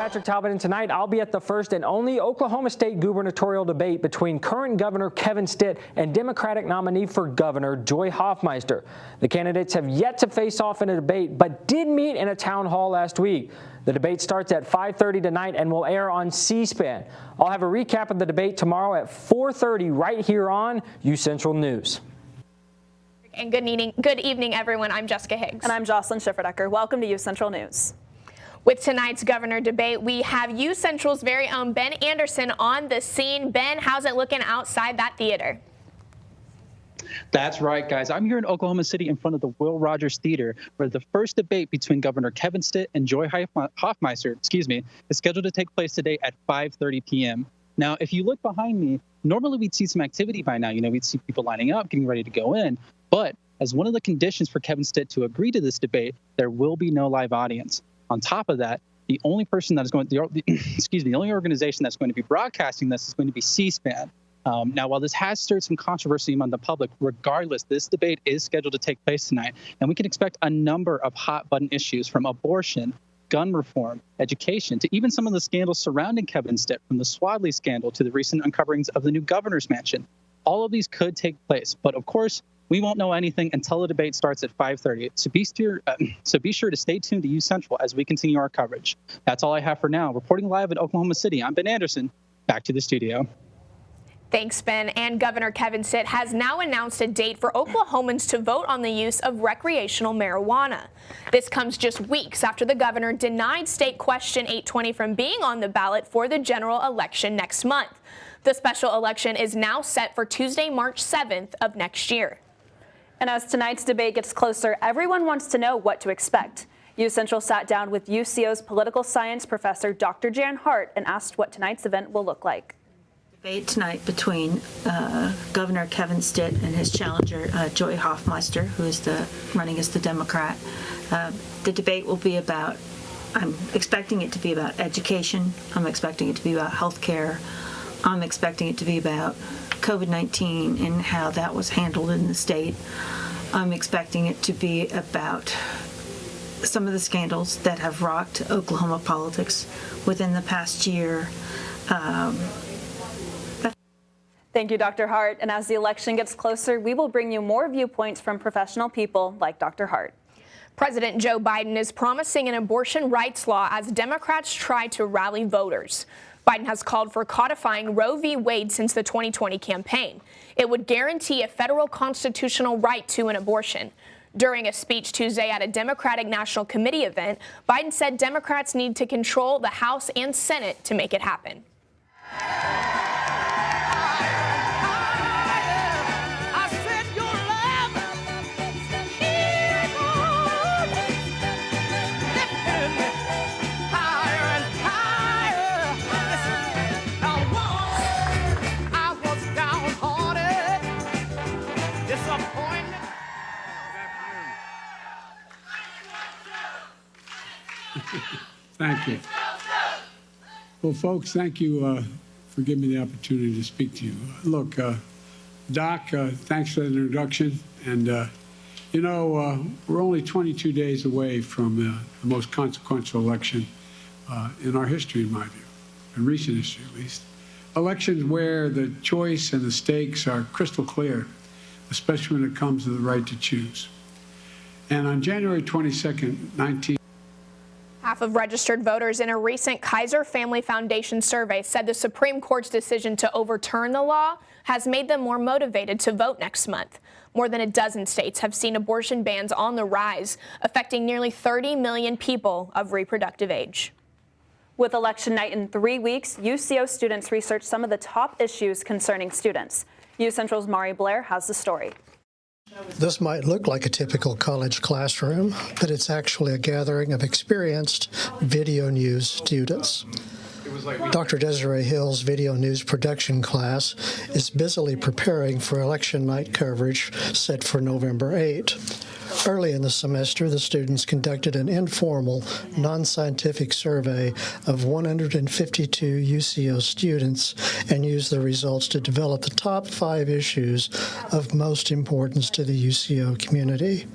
Patrick Talbot, and tonight I'll be at the first and only Oklahoma State gubernatorial debate between current Governor Kevin Stitt and Democratic nominee for governor Joy Hoffmeister. The candidates have yet to face off in a debate, but did meet in a town hall last week. The debate starts at 5:30 tonight and will air on C-SPAN. I'll have a recap of the debate tomorrow at 4:30 right here on UCentral News. And good evening, everyone. I'm Jessica Higgs. And I'm Jocelyn Schifferdecker. Welcome to UCentral News. With tonight's governor debate, we have UCentral's very own Ben Anderson on the scene. Ben, how's it looking outside that theater? That's right, guys. I'm here in Oklahoma City in front of the Will Rogers Theater, where the first debate between Governor Kevin Stitt and Joy Hoffmeister, is scheduled to take place today at 5:30 p.m. Now, if you look behind me, normally we'd see some activity by now. We'd see people lining up, getting ready to go in. But as one of the conditions for Kevin Stitt to agree to this debate, there will be no live audience. On top of that, the only person that is going to, the only organization that's going to be broadcasting this is going to be C-SPAN. Now, while this has stirred some controversy among the public, regardless, this debate is scheduled to take place tonight, and we can expect a number of hot-button issues from abortion, gun reform, education, to even some of the scandals surrounding Kevin Stitt, from the Swadley scandal to the recent uncoverings of the new governor's mansion. All of these could take place, but of course, we won't know anything until the debate starts at 5:30. So be sure to stay tuned to UCentral as we continue our coverage. That's all I have for now. Reporting live in Oklahoma City, I'm Ben Anderson. Back to the studio. Thanks, Ben. And Governor Kevin Stitt has now announced a date for Oklahomans to vote on the use of recreational marijuana. This comes just weeks after the governor denied State Question 820 from being on the ballot for the general election next month. The special election is now set for Tuesday, March 7th of next year. And as tonight's debate gets closer, everyone wants to know what to expect. UCentral sat down with UCO's political science professor, Dr. Jan Hart, and asked what tonight's event will look like. Debate tonight between Governor Kevin Stitt and his challenger, Joy Hoffmeister, who is running as the Democrat. The debate will be about, I'm expecting it to be about education. I'm expecting it to be about health care. I'm expecting it to be about COVID-19 and how that was handled in the state. I'm expecting it to be about some of the scandals that have rocked Oklahoma politics within the past year. Thank you, Dr. Hart. And as the election gets closer, we will bring you more viewpoints from professional people like Dr. Hart. President Joe Biden is promising an abortion rights law as Democrats try to rally voters. Biden has called for codifying Roe v. Wade since the 2020 campaign. It would guarantee a federal constitutional right to an abortion. During a speech Tuesday at a Democratic National Committee event, Biden said Democrats need to control the House and Senate to make it happen. Thank you. Well, folks, thank you for giving me the opportunity to speak to you. Look, Doc, thanks for the introduction. And, we're only 22 days away from the most consequential election in our history, in my view, in recent history at least. Elections where the choice and the stakes are crystal clear, especially when it comes to the right to choose. And on January 22nd, Half of registered voters in a recent Kaiser Family Foundation survey said the Supreme Court's decision to overturn the law has made them more motivated to vote next month. More than a dozen states have seen abortion bans on the rise, affecting nearly 30 million people of reproductive age. With election night in 3 weeks, UCO students researched some of the top issues concerning students. UCentral's Mari Blair has the story. This might look like a typical college classroom, but it's actually a gathering of experienced video news students. Dr. Desiree Hill's video news production class is busily preparing for election night coverage set for November 8. Early in the semester, the students conducted an informal, non-scientific survey of 152 UCO students and used the results to develop the top 5 issues of most importance to the UCO community.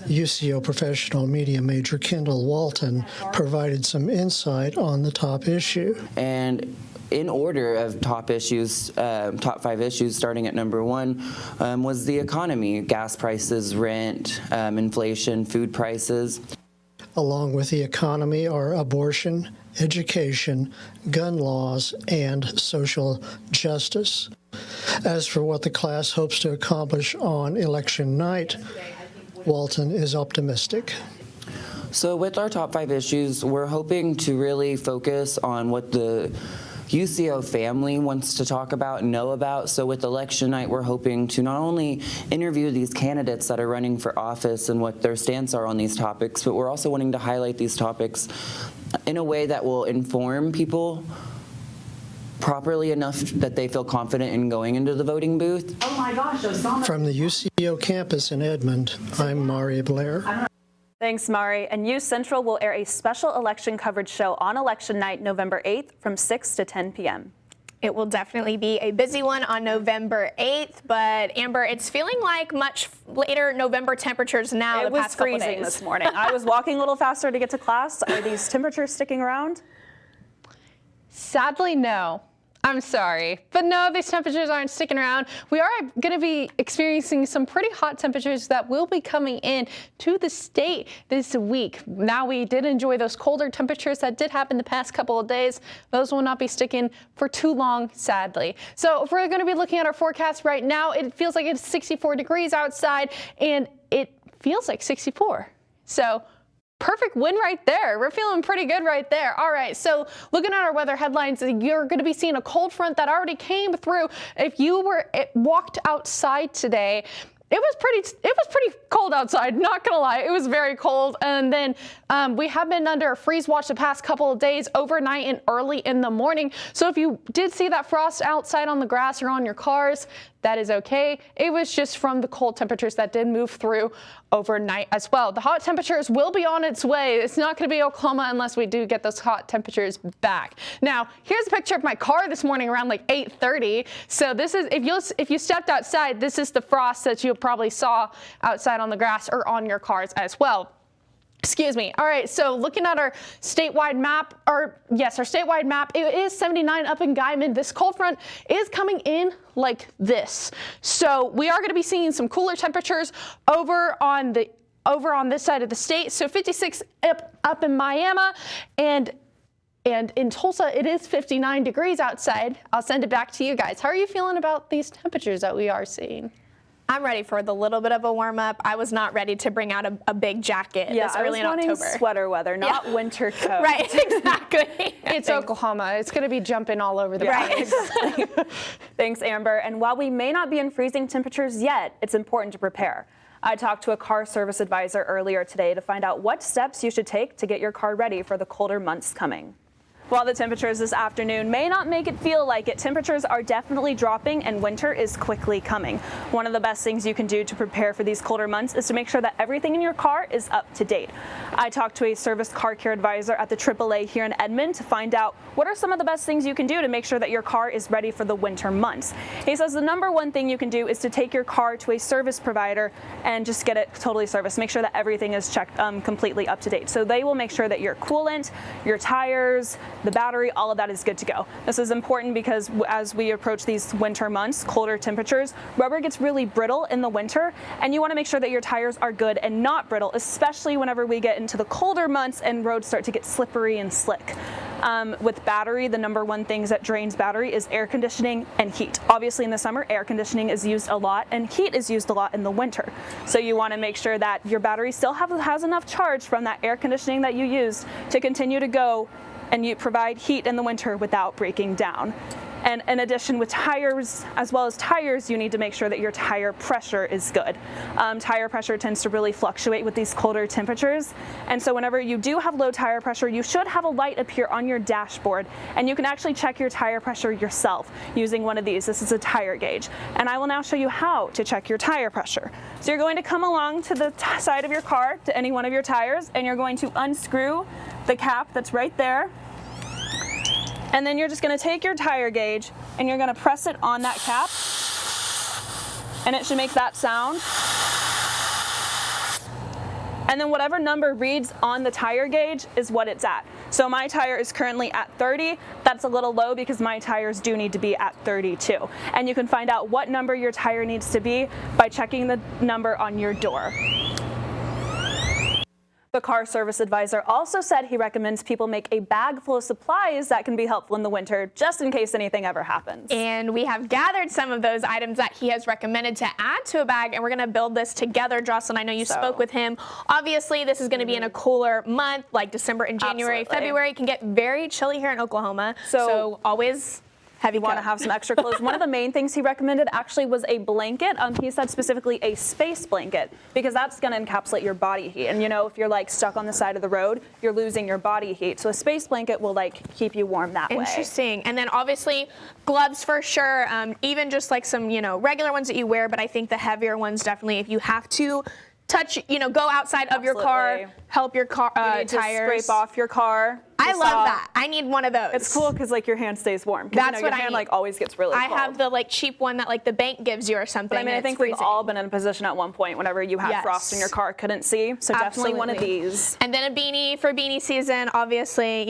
UCO professional media major Kendall Walton provided some insight on the top issue. And in order of top 5 issues, starting at number 1, was the economy, gas prices, rent, inflation, food prices. Along with the economy are abortion, education, gun laws, and social justice. As for what the class hopes to accomplish on election night, Walton is optimistic. So with our top 5 issues, we're hoping to really focus on what the UCO family wants to talk about and know about. So with election night, we're hoping to not only interview these candidates that are running for office and what their stance are on these topics, but we're also wanting to highlight these topics in a way that will inform people properly enough that they feel confident in going into the voting booth. Oh my gosh, Osama. From the UCO campus in Edmond, I'm Mari Blair. Thanks, Mari. And UCentral will air a special election coverage show on election night, November 8th from 6 to 10 p.m. It will definitely be a busy one on November 8th, but Amber, it's feeling like much later November temperatures now. It was freezing this morning. I was walking a little faster to get to class. Are these temperatures sticking around? Sadly, no. I'm sorry, but no, these temperatures aren't sticking around. We are going to be experiencing some pretty hot temperatures that will be coming in to the state this week. Now, we did enjoy those colder temperatures that did happen the past couple of days. Those will not be sticking for too long, sadly. So if we're going to be looking at our forecast right now, it feels like it's 64 degrees outside, and it feels like 64. So perfect win right there. We're feeling pretty good right there. All right, so looking at our weather headlines, you're going to be seeing a cold front that already came through. If you walked outside today, it was pretty cold outside, not gonna lie. It was very cold. And then we have been under a freeze watch the past couple of days, overnight and early in the morning. So if you did see that frost outside on the grass or on your cars, that is okay. It was just from the cold temperatures that did move through overnight as well. The hot temperatures will be on its way. It's not going to be Oklahoma unless we do get those hot temperatures back. Now, here's a picture of my car this morning around like 8:30. So this is, if you stepped outside, this is the frost that you probably saw outside on the grass or on your cars as well. Excuse me. All right, so looking at our statewide map, our statewide map, it is 79 up in Guyman. This cold front is coming in like this. So we are going to be seeing some cooler temperatures over on this side of the state. So 56 up in Miami, and in Tulsa, it is 59 degrees outside. I'll send it back to you guys. How are you feeling about these temperatures that we are seeing? I'm ready for the little bit of a warm up. I was not ready to bring out a big jacket this early in October. I was wanting sweater weather, not winter coat. Right, exactly. It's Oklahoma. It's going to be jumping all over the place. Right. Thanks, Amber. And while we may not be in freezing temperatures yet, it's important to prepare. I talked to a car service advisor earlier today to find out what steps you should take to get your car ready for the colder months coming. While the temperatures this afternoon may not make it feel like it, temperatures are definitely dropping and winter is quickly coming. One of the best things you can do to prepare for these colder months is to make sure that everything in your car is up to date. I talked to a service car care advisor at the AAA here in Edmond to find out what are some of the best things you can do to make sure that your car is ready for the winter months. He says the number one thing you can do is to take your car to a service provider and just get it totally serviced. Make sure that everything is checked completely up to date. So they will make sure that your coolant, your tires, the battery, all of that is good to go. This is important because as we approach these winter months, colder temperatures, rubber gets really brittle in the winter, and you want to make sure that your tires are good and not brittle, especially whenever we get into the colder months and roads start to get slippery and slick. With battery, the number one things that drains battery is air conditioning and heat. Obviously in the summer, air conditioning is used a lot and heat is used a lot in the winter. So you want to make sure that your battery still has enough charge from that air conditioning that you used to continue to go and you provide heat in the winter without breaking down. And in addition, with tires, as well as tires, you need to make sure that your tire pressure is good. Tire pressure tends to really fluctuate with these colder temperatures. And so whenever you do have low tire pressure, you should have a light appear on your dashboard. And you can actually check your tire pressure yourself using one of these. This is a tire gauge. And I will now show you how to check your tire pressure. So you're going to come along to the side of your car, to any one of your tires, and you're going to unscrew the cap that's right there. And then you're just going to take your tire gauge and you're going to press it on that cap, and it should make that sound. And then whatever number reads on the tire gauge is what it's at. So my tire is currently at 30. That's a little low because my tires do need to be at 32. And you can find out what number your tire needs to be by checking the number on your door. The car service advisor also said he recommends people make a bag full of supplies that can be helpful in the winter, just in case anything ever happens. And we have gathered some of those items that he has recommended to add to a bag, and we're going to build this together. Jocelyn, I know you spoke with him. Obviously, this is going to be in a cooler month, like December and January. Absolutely. February can get very chilly here in Oklahoma, so always heavy want to coat. have some extra clothes. One of the main things he recommended actually was a blanket. He said specifically a space blanket, because that's going to encapsulate your body heat. And you know, if you're like stuck on the side of the road, you're losing your body heat. So a space blanket will like keep you warm that way. Interesting. And then obviously gloves for sure. Even just like some, regular ones that you wear, but I think the heavier ones definitely, if you have to touch, go outside of your car, help your car you need tires. to scrape off your car. I love that. I need one of those. It's cool because like your hand stays warm. That's your what hand I need. like always gets really cold. I have the like cheap one that like the bank gives you or something. But I mean, I think we've all been in a position at one point whenever you had frost in your car, couldn't see. So definitely one of these. And then a beanie for beanie season. Obviously,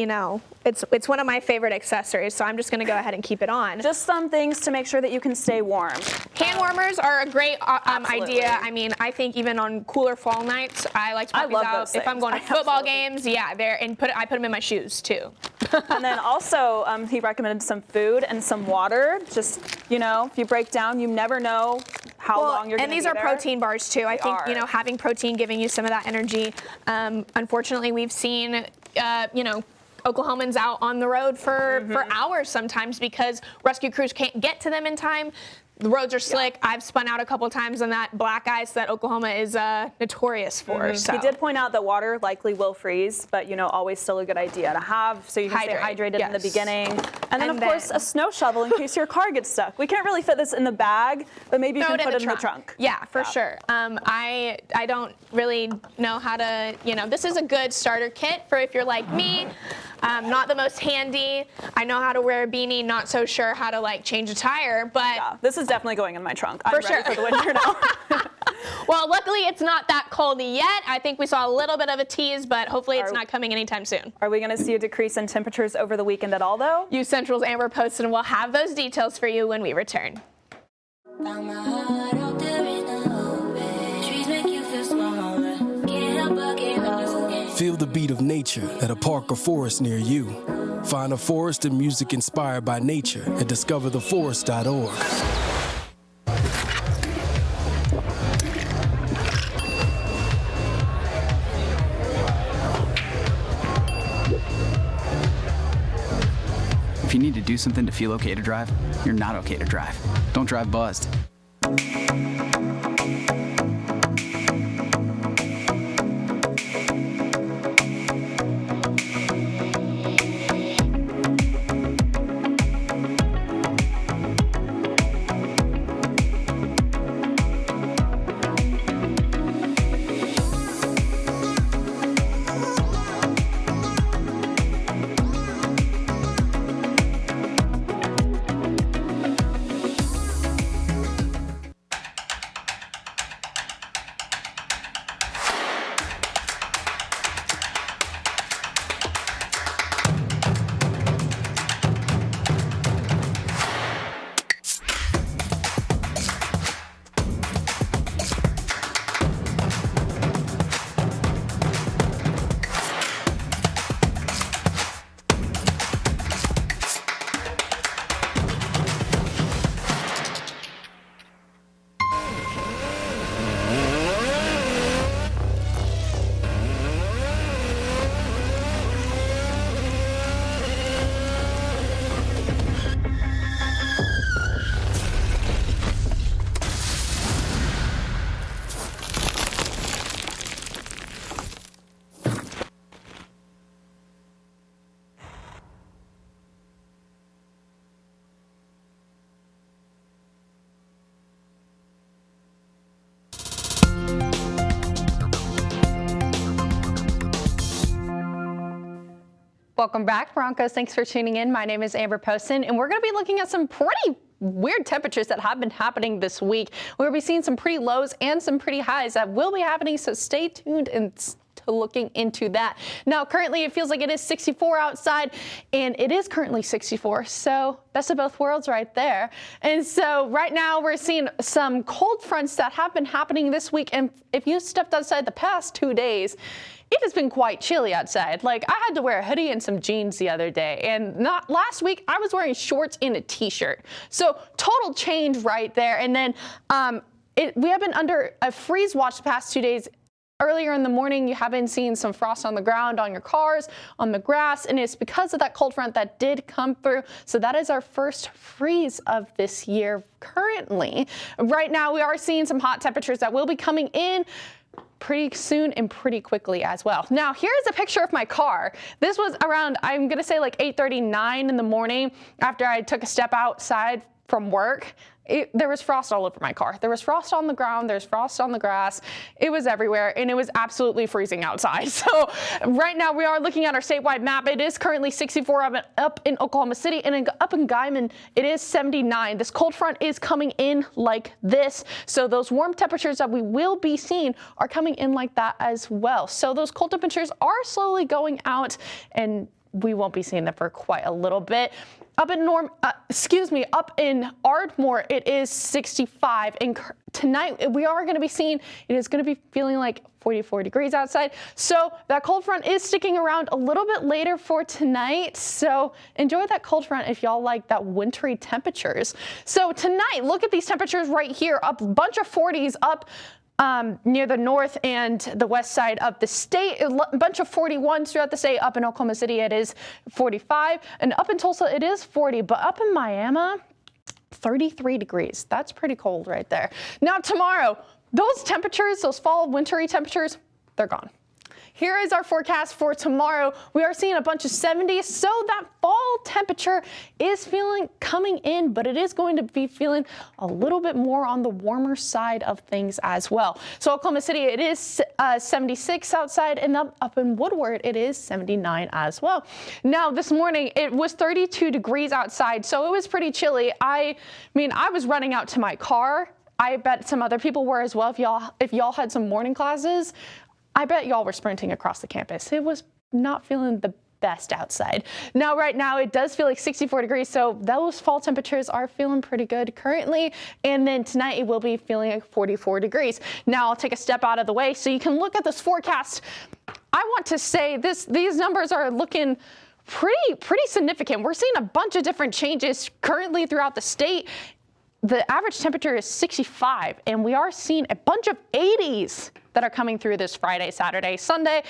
it's one of my favorite accessories. So I'm just going to go ahead and keep it on. Just some things to make sure that you can stay warm. Hand warmers are a great idea. I mean, I think even on cooler fall nights, I like to put these out. If I'm going to football games, I put them in my shoes too. And then also, he recommended some food and some water. Just, if you break down, you never know how long you're going to be there. And these are protein bars too. I think, having protein, giving you some of that energy. Unfortunately, we've seen, Oklahomans out on the road for hours sometimes because rescue crews can't get to them in time. The roads are slick. I've spun out a couple times on that black ice that Oklahoma is notorious for. So. He did point out that water likely will freeze, but always still a good idea to have so you can stay hydrated in the beginning. And then of course a snow shovel in case your car gets stuck. We can't really fit this in the bag, but maybe you can put it in the trunk. Yeah, for sure. I don't really know how to, this is a good starter kit for if you're like me. Not the most handy. I know how to wear a beanie, not so sure how to like change a tire, but this is definitely going in my trunk. I'm for ready sure. for the winter now. Well, luckily it's not that cold yet. I think we saw a little bit of a tease, but hopefully it's not coming anytime soon. Are we going to see a decrease in temperatures over the weekend at all, though? UCentral's Amber posted, and we'll have those details for you when we return. Feel the beat of nature at a park or forest near you. Find a forest and music inspired by nature at discovertheforest.org. If you need to do something to feel okay to drive, you're not okay to drive. Don't drive buzzed. Welcome back, Broncos. Thanks for tuning in. My name is Amber Poston, and we're going to be looking at some pretty weird temperatures that have been happening this week. We'll be seeing some pretty lows and some pretty highs that will be happening, so stay tuned and to looking into that. Now, currently it feels like it is 64 outside, and it is currently 64, so best of both worlds right there. And so right now we're seeing some cold fronts that have been happening this week, and if you stepped outside the past 2 days, it has been quite chilly outside. Like, I had to wear a hoodie and some jeans the other day, and not last week I was wearing shorts and a t-shirt. So total change right there. And then we have been under a freeze watch the past 2 days. Earlier in the morning, you have been seeing some frost on the ground, on your cars, on the grass, and it's because of that cold front that did come through. So that is our first freeze of this year currently. Right now, we are seeing some hot temperatures that will be coming in pretty soon and pretty quickly as well. Now, here's a picture of my car. This was around, I'm gonna say like 8:39 in the morning after I took a step outside from work. There was frost all over my car. There was frost on the ground, there's frost on the grass. It was everywhere, and it was absolutely freezing outside. So right now we are looking at our statewide map. It is currently 64 up in Oklahoma City, and up in Guyman, it is 79. This cold front is coming in like this. So those warm temperatures that we will be seeing are coming in like that as well. So those cold temperatures are slowly going out, and we won't be seeing them for quite a little bit. Up in Ardmore, it is 65, and tonight we are going to be seeing, it is going to be feeling like 44 degrees outside. So that cold front is sticking around a little bit later for tonight. So enjoy that cold front if y'all like that wintry temperatures. So tonight, look at these temperatures right here, up a bunch of 40s up near the north and the west side of the state, a bunch of 41s throughout the state. Up in Oklahoma City, it is 45, and up in Tulsa, it is 40, but up in Miami, 33 degrees. That's pretty cold right there. Now tomorrow, those temperatures, those fall wintry temperatures, they're gone. Here is our forecast for tomorrow. We are seeing a bunch of 70s, so that fall temperature is coming in, but it is going to be feeling a little bit more on the warmer side of things as well. So Oklahoma City, it is 76 outside, and up in Woodward, it is 79 as well. Now this morning, it was 32 degrees outside, so it was pretty chilly. I mean, I was running out to my car. I bet some other people were as well. If y'all had some morning classes, I bet y'all were sprinting across the campus. It was not feeling the best outside. Now, right now, it does feel like 64 degrees, so those fall temperatures are feeling pretty good currently. And then tonight, it will be feeling like 44 degrees. Now, I'll take a step out of the way so you can look at this forecast. I want to say these numbers are looking pretty significant. We're seeing a bunch of different changes currently throughout the state. The average temperature is 65, and we are seeing a bunch of 80s that are coming through this Friday, Saturday, Sunday,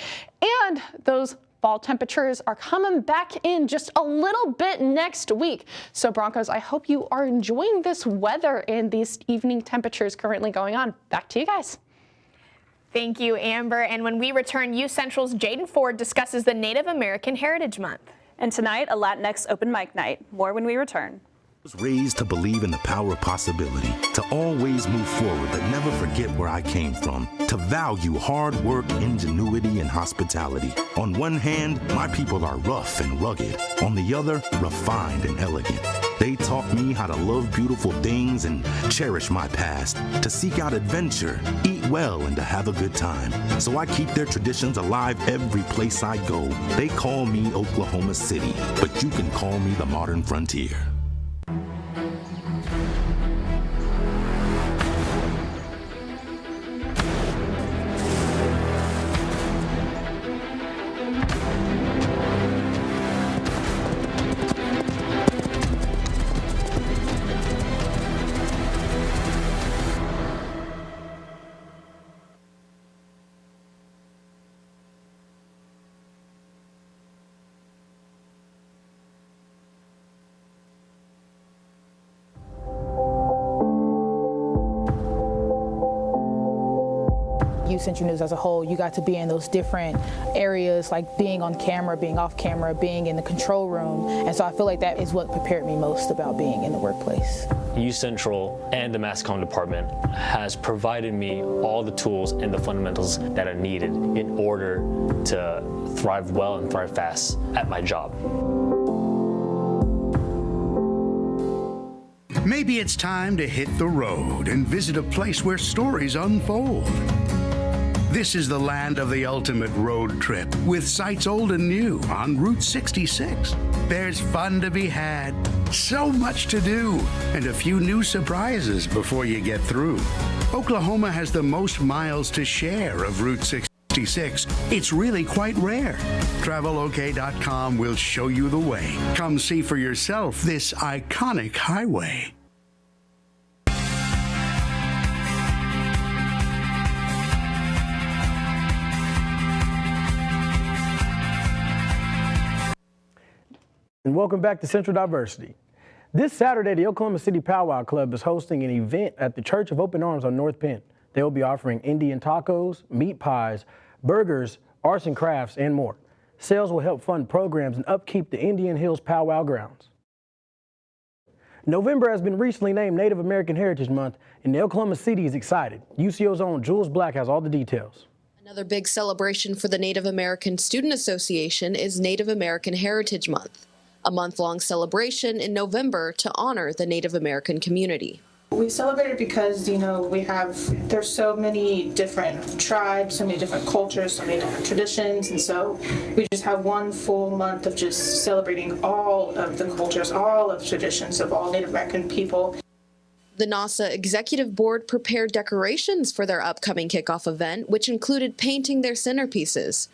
and those fall temperatures are coming back in just a little bit next week. So Broncos, I hope you are enjoying this weather and these evening temperatures currently going on. Back to you guys. Thank you, Amber. And when we return, UCentral's Jaden Ford discusses the Native American Heritage Month. And tonight, a Latinx open mic night. More when we return. I was raised to believe in the power of possibility, to always move forward but never forget where I came from, to value hard work, ingenuity, and hospitality. On one hand, my people are rough and rugged. On the other, refined and elegant. They taught me how to love beautiful things and cherish my past, to seek out adventure, eat well, and to have a good time. So I keep their traditions alive every place I go. They call me Oklahoma City, but you can call me the modern frontier. UCentral News as a whole, you got to be in those different areas, like being on camera, being off camera, being in the control room. And so I feel like that is what prepared me most about being in the workplace. UCentral and the mass comm department has provided me all the tools and the fundamentals that are needed in order to thrive well and thrive fast at my job. Maybe it's time to hit the road and visit a place where stories unfold. This is the land of the ultimate road trip, with sights old and new on Route 66. There's fun to be had, so much to do, and a few new surprises before you get through. Oklahoma has the most miles to share of Route 66. It's really quite rare. TravelOK.com will show you the way. Come see for yourself this iconic highway. And welcome back to Central Diversity. This Saturday, the Oklahoma City Powwow Club is hosting an event at the Church of Open Arms on North Penn. They will be offering Indian tacos, meat pies, burgers, arts and crafts, and more. Sales will help fund programs and upkeep the Indian Hills Powwow grounds. November has been recently named Native American Heritage Month, and the Oklahoma City is excited. UCO's own Jules Black has all the details. Another big celebration for the Native American Student Association is Native American Heritage Month, a month-long celebration in November to honor the Native American community. We celebrate it because, there's so many different tribes, so many different cultures, so many different traditions, and so we just have one full month of just celebrating all of the cultures, all of the traditions of all Native American people. The NASA Executive Board prepared decorations for their upcoming kickoff event, which included painting their centerpieces.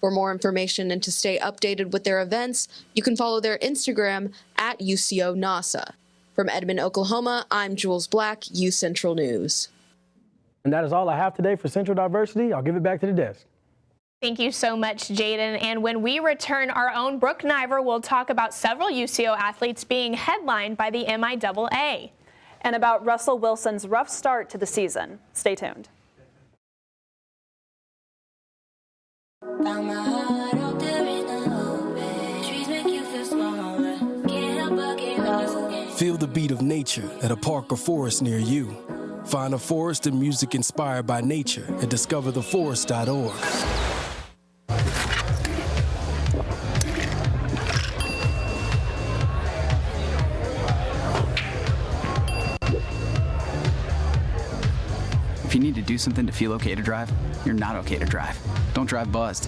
For more information and to stay updated with their events, you can follow their Instagram at UCO NASA. From Edmond, Oklahoma, I'm Jules Black, UCentral News. And that is all I have today for Central Diversity. I'll give it back to the desk. Thank you so much, Jaden. And when we return, our own Brooke Niver will talk about several UCO athletes being headlined by the MIAA. And about Russell Wilson's rough start to the season. Stay tuned. Feel the beat of nature at a park or forest near you. Find a forest and music inspired by nature at discovertheforest.org. If you need to do something to feel okay to drive, you're not okay to drive. Don't drive buzzed.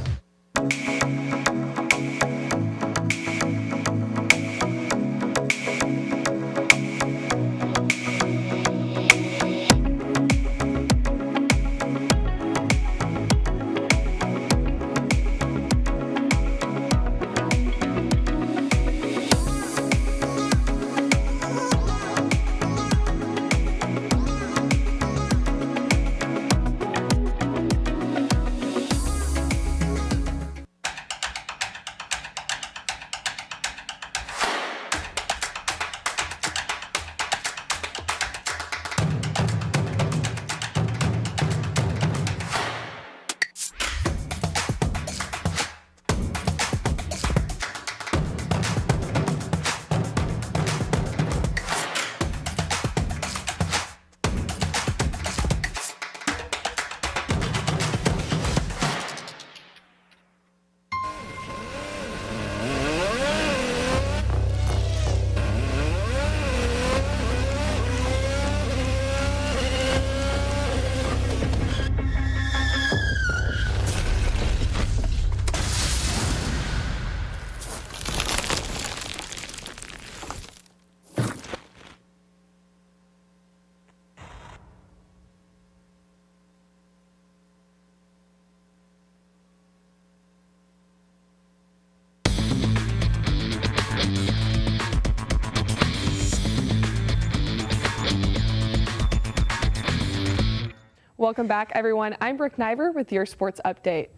Welcome back, everyone. I'm Brooke Niver with your sports update.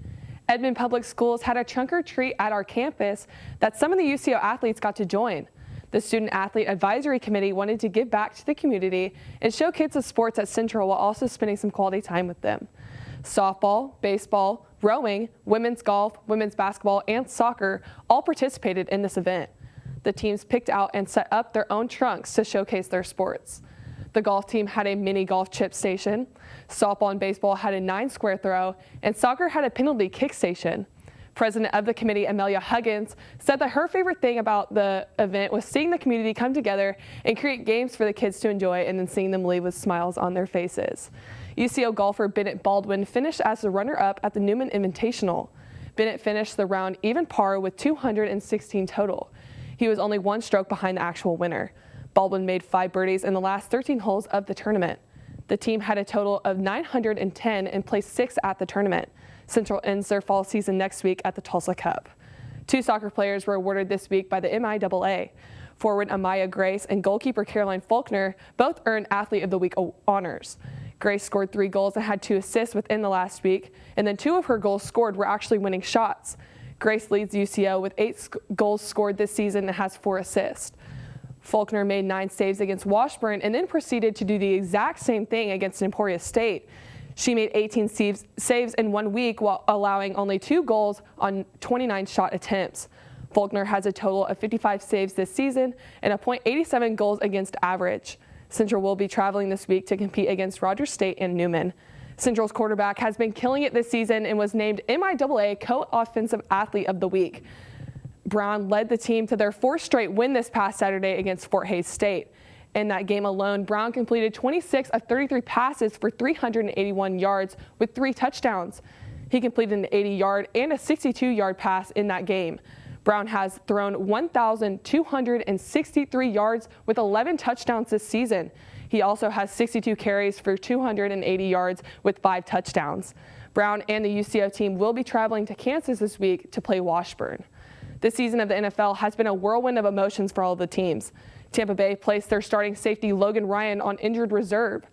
Edmond Public Schools had a trunk or treat at our campus that some of the UCO athletes got to join. The Student Athlete Advisory Committee wanted to give back to the community and show kids the sports at Central while also spending some quality time with them. Softball, baseball, rowing, women's golf, women's basketball, and soccer all participated in this event. The teams picked out and set up their own trunks to showcase their sports. The golf team had a mini golf chip station, softball and baseball had a 9-square throw, and soccer had a penalty kick station. President of the committee, Amelia Huggins, said that her favorite thing about the event was seeing the community come together and create games for the kids to enjoy and then seeing them leave with smiles on their faces. UCO golfer Bennett Baldwin finished as the runner-up at the Newman Invitational. Bennett finished the round even par with 216 total. He was only one stroke behind the actual winner. Baldwin made 5 birdies in the last 13 holes of the tournament. The team had a total of 910 and placed 6th at the tournament. Central ends their fall season next week at the Tulsa Cup. 2 soccer players were awarded this week by the MIAA. Forward Amaya Grace and goalkeeper Caroline Faulkner both earned Athlete of the Week honors. Grace scored 3 goals and had 2 assists within the last week, and then 2 of her goals scored were actually winning shots. Grace leads UCO with 8 goals scored this season and has 4 assists. Faulkner made 9 saves against Washburn and then proceeded to do the exact same thing against Emporia State. She made 18 saves in 1 week while allowing only 2 goals on 29 shot attempts. Faulkner has a total of 55 saves this season and a .87 goals against average. Central will be traveling this week to compete against Rogers State and Newman. Central's quarterback has been killing it this season and was named MIAA Co-Offensive Athlete of the Week. Brown led the team to their 4th straight win this past Saturday against Fort Hays State. In that game alone, Brown completed 26 of 33 passes for 381 yards with 3 touchdowns. He completed an 80-yard and a 62-yard pass in that game. Brown has thrown 1,263 yards with 11 touchdowns this season. He also has 62 carries for 280 yards with 5 touchdowns. Brown and the UCO team will be traveling to Kansas this week to play Washburn. This season of the NFL has been a whirlwind of emotions for all of the teams. Tampa Bay placed their starting safety Logan Ryan on injured reserve.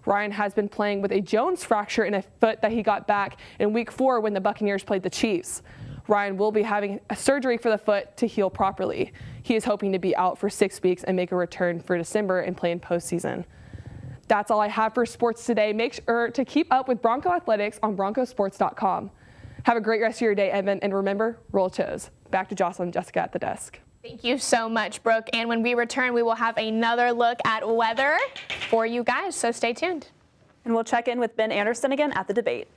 Ryan has been playing with a Jones fracture in a foot that he got back in Week 4 when the Buccaneers played the Chiefs. Ryan will be having a surgery for the foot to heal properly. He is hoping to be out for 6 weeks and make a return for December and play in postseason. That's all I have for sports today. Make sure to keep up with Bronco Athletics on broncosports.com. Have a great rest of your day, Edmond, and remember, roll toes. Back to Jocelyn and Jessica at the desk. Thank you so much, Brooke. And when we return, we will have another look at weather for you guys, so stay tuned. And we'll check in with Ben Anderson again at the debate.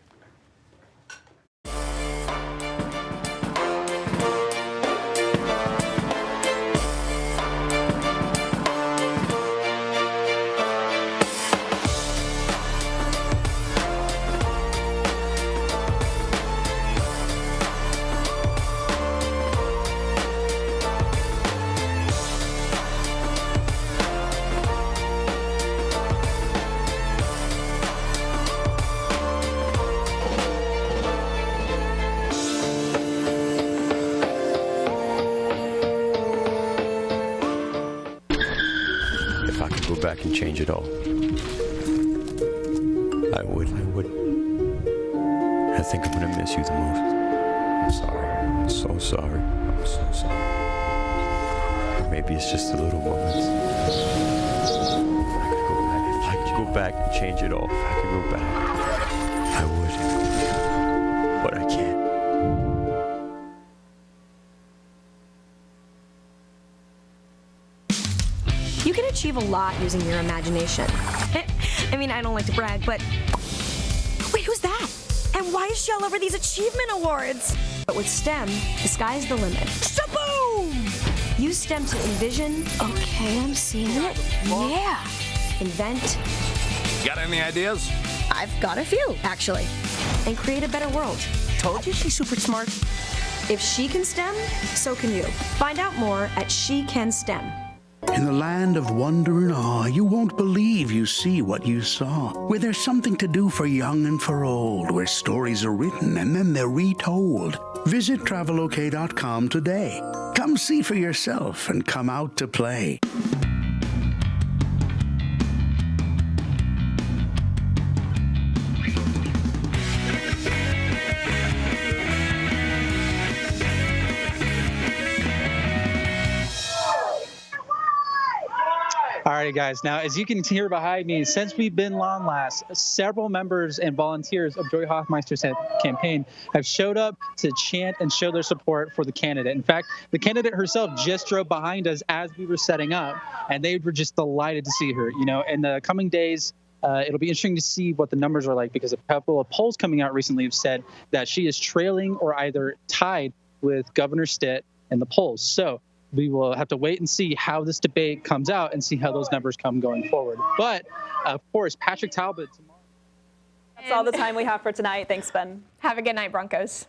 Back and change it all. I would. I think I'm gonna miss you the most. I'm sorry. I'm so sorry. I'm so sorry. Maybe it's just the little moments. If I could go back and change it all, if I could go back, I would. But I can't. You can achieve a lot using your imagination. I mean, I don't like to brag, but wait, who's that? And why is she all over these achievement awards? But with STEM, the sky's the limit. Shaboom! Use STEM to envision. Okay, I'm seeing it. Yeah. Invent. Got any ideas? I've got a few, actually. And create a better world. Told you she's super smart. If she can STEM, so can you. Find out more at She Can STEM. In the land of wonder and awe, you won't believe you see what you saw. Where there's something to do for young and for old, where stories are written and then they're retold. Visit travelok.com today. Come see for yourself and come out to play. Alrighty, guys. Now, as you can hear behind me, since we've been lawn last, several members and volunteers of Joy Hoffmeister's campaign have showed up to chant and show their support for the candidate. In fact, the candidate herself just drove behind us as we were setting up, and they were just delighted to see her. You know, in the coming days, It'll be interesting to see what the numbers are like, because a couple of polls coming out recently have said that she is trailing or either tied with Governor Stitt in the polls. So we will have to wait and see how this debate comes out and see how those numbers come going forward. But, of course, Patrick Talbot tomorrow. That's all the time we have for tonight. Thanks, Ben. Have a good night, Broncos.